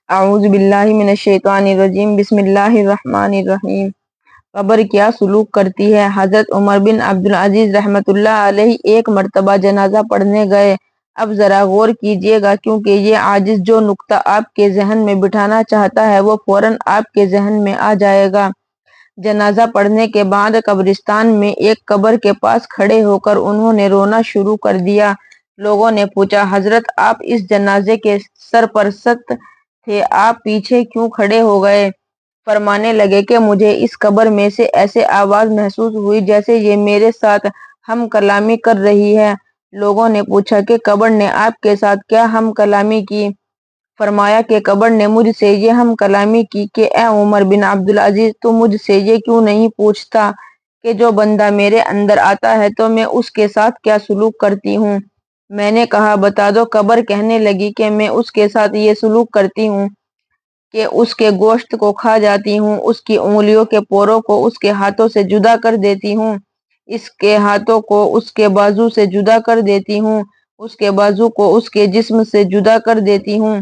اعوذ باللہ من الشیطان الرجیم بسم اللہ الرحمن الرحیم۔ قبر کیا سلوک کرتی ہے؟ حضرت عمر بن عبدالعزیز رحمۃ اللہ علیہ ایک مرتبہ جنازہ پڑھنے گئے۔ اب ذرا غور کیجئے گا کیونکہ یہ عاجز جو نقطہ آپ کے ذہن میں بٹھانا چاہتا ہے وہ فوراً آپ کے ذہن میں آ جائے گا۔ جنازہ پڑھنے کے بعد قبرستان میں ایک قبر کے پاس کھڑے ہو کر انہوں نے رونا شروع کر دیا۔ لوگوں نے پوچھا، حضرت آپ اس جنازے کے سرپرست تھے، آپ پیچھے کیوں کھڑے ہو گئے؟ فرمانے لگے کہ مجھے اس قبر میں سے ایسے آواز محسوس ہوئی جیسے یہ میرے ساتھ ہم کلامی کر رہی ہے۔ لوگوں نے پوچھا کہ قبر نے آپ کے ساتھ کیا ہم کلامی کی؟ فرمایا کہ قبر نے مجھ سے یہ ہم کلامی کی کہ اے عمر بن عبدالعزیز، تو مجھ سے یہ کیوں نہیں پوچھتا کہ جو بندہ میرے اندر آتا ہے تو میں اس کے ساتھ کیا سلوک کرتی ہوں؟ میں نے کہا بتا دو۔ قبر کہنے لگی کہ میں اس کے ساتھ یہ سلوک کرتی ہوں کہ اس کے گوشت کو کھا جاتی ہوں، اس کی انگلیوں کے پوروں کو اس کے ہاتھوں سے جدا کر دیتی ہوں، اس کے ہاتھوں کو اس کے بازو سے جدا کر دیتی ہوں، اس کے بازو کو اس کے جسم سے جدا کر دیتی ہوں،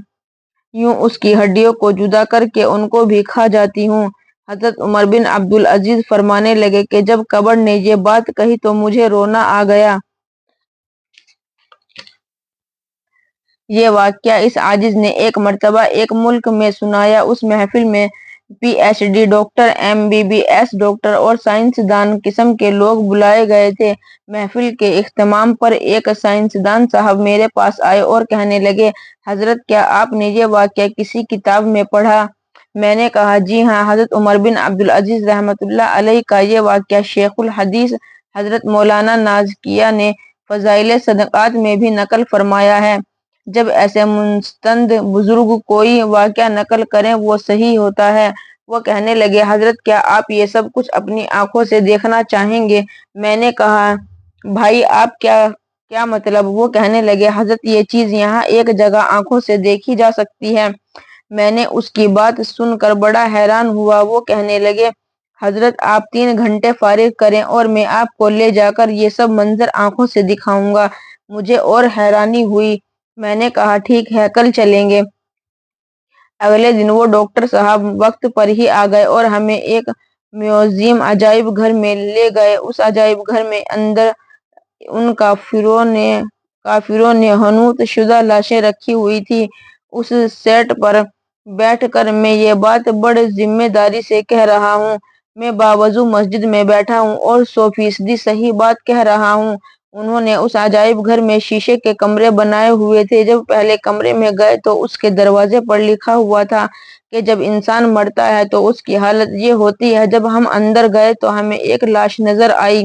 یوں اس کی ہڈیوں کو جدا کر کے ان کو بھی کھا جاتی ہوں۔ حضرت عمر بن عبدالعزیز فرمانے لگے کہ جب قبر نے یہ بات کہی تو مجھے رونا آ گیا۔ یہ واقعہ اس عاجز نے ایک مرتبہ ایک ملک میں سنایا۔ اس محفل میں P H D doctor, M B B S doctor اور سائنسدان قسم کے لوگ بلائے گئے تھے۔ محفل کے اختتام پر ایک سائنسدان صاحب میرے پاس آئے اور کہنے لگے، حضرت کیا آپ نے یہ واقعہ کسی کتاب میں پڑھا؟ میں نے کہا جی ہاں، حضرت عمر بن عبدالعزیز رحمۃ اللہ علیہ کا یہ واقعہ شیخ الحدیث حضرت مولانا نازکیہ نے فضائل صدقات میں بھی نقل فرمایا ہے۔ جب ایسے مستند بزرگ کوئی واقعہ نقل کریں وہ صحیح ہوتا ہے۔ وہ کہنے لگے، حضرت کیا آپ یہ سب کچھ اپنی آنکھوں سے دیکھنا چاہیں گے؟ میں نے کہا بھائی آپ کیا مطلب؟ وہ کہنے لگے، حضرت یہ چیز یہاں ایک جگہ آنکھوں سے دیکھی جا سکتی ہے۔ میں نے اس کی بات سن کر بڑا حیران ہوا۔ وہ کہنے لگے، حضرت آپ 3 گھنٹے فارغ کریں اور میں آپ کو لے جا کر یہ سب منظر آنکھوں سے دکھاؤں گا۔ مجھے اور حیرانی ہوئی۔ میں نے کہا ٹھیک ہے، کل چلیں گے۔ اگلے دن وہ ڈاکٹر صاحب وقت پر ہی آ گئے اور ہمیں ایک میوزیم عجائب گھر میں لے گئے۔ اس عجائب گھر میں اندر ان کافروں نے حنوط شدہ لاشیں رکھی ہوئی تھی۔ اس سیٹ پر بیٹھ کر میں یہ بات بڑے ذمہ داری سے کہہ رہا ہوں۔ میں باوضو مسجد میں بیٹھا ہوں اور 100% صحیح بات کہہ رہا ہوں۔ انہوں نے اس عجائب گھر میں شیشے کے کمرے بنائے ہوئے تھے۔ جب پہلے کمرے میں گئے تو اس کے دروازے پر لکھا ہوا تھا کہ جب انسان مرتا ہے تو اس کی حالت یہ ہوتی ہے۔ جب ہم اندر گئے تو ہمیں ایک لاش نظر آئی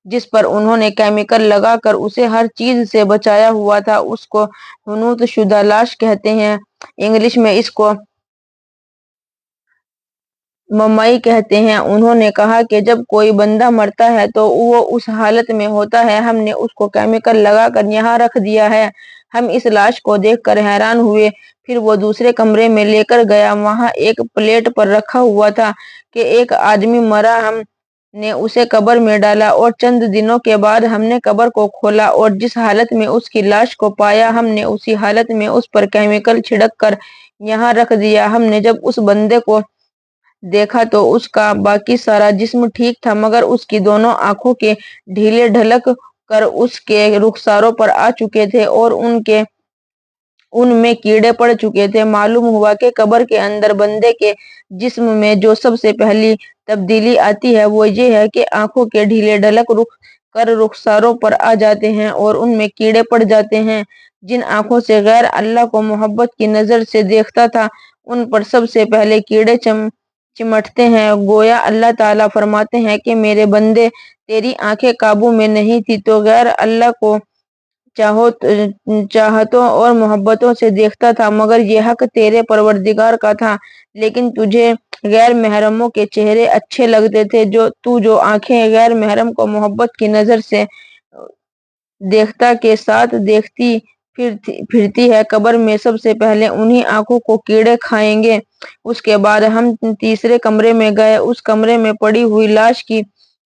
جس پر انہوں نے کیمیکل لگا کر اسے ہر چیز سے بچایا ہوا تھا۔ اس کو حنوط شدہ لاش کہتے ہیں، انگلش میں اس کو ممئی کہتے ہیں۔ انہوں نے کہا کہ جب کوئی بندہ مرتا ہے تو وہ اس حالت میں ہوتا ہے۔ ہم نے اس کو کیمیکل لگا کر یہاں رکھ دیا ہے۔ ہم اس لاش کو دیکھ کر حیران ہوئے۔ پھر وہ دوسرے کمرے میں لے کر گیا۔ وہاں ایک پلیٹ پر رکھا ہوا تھا کہ ایک آدمی مرا۔ ہم نے اسے قبر میں ڈالا اور چند دنوں کے بعد ہم نے قبر کو کھولا اور جس حالت میں اس کی لاش کو پایا ہم نے اسی حالت میں اس پر کیمیکل چھڑک کر یہاں رکھ دیا۔ ہم نے جب اس بندے کو دیکھا تو اس کا باقی سارا جسم ٹھیک تھا مگر اس کی دونوں آنکھوں کے ڈھیلے ڈھلک کر اس کے رخساروں پر آ چکے تھے اور ان میں کیڑے پڑ چکے تھے۔ معلوم ہوا کہ قبر کے اندر بندے کے جسم میں جو سب سے پہلی تبدیلی آتی ہے وہ یہ ہے کہ آنکھوں کے ڈھیلے ڈھلک کر رخساروں پر آ جاتے ہیں اور ان میں کیڑے پڑ جاتے ہیں۔ جن آنکھوں سے غیر اللہ کو محبت کی نظر سے دیکھتا تھا ان پر سب سے پہلے کیڑے چمٹتے ہیں۔ گویا اللہ تعالیٰ فرماتے ہیں کہ میرے بندے تیری آنکھیں قابو میں نہیں تھی تو غیر اللہ کو چاہتوں اور محبتوں سے دیکھتا تھا مگر یہ حق تیرے پروردگار کا تھا، لیکن تجھے غیر محرموں کے چہرے اچھے لگتے تھے۔ تو جو آنکھیں غیر محرم کو محبت کی نظر سے دیکھتا کے ساتھ دیکھتی پھرتی ہے، قبر میں سب سے پہلے انہی آنکھوں کو کیڑے کھائیں گے۔ اس کے بعد ہم تیسرے کمرے میں گئے۔ اس کمرے میں پڑی ہوئی لاش کی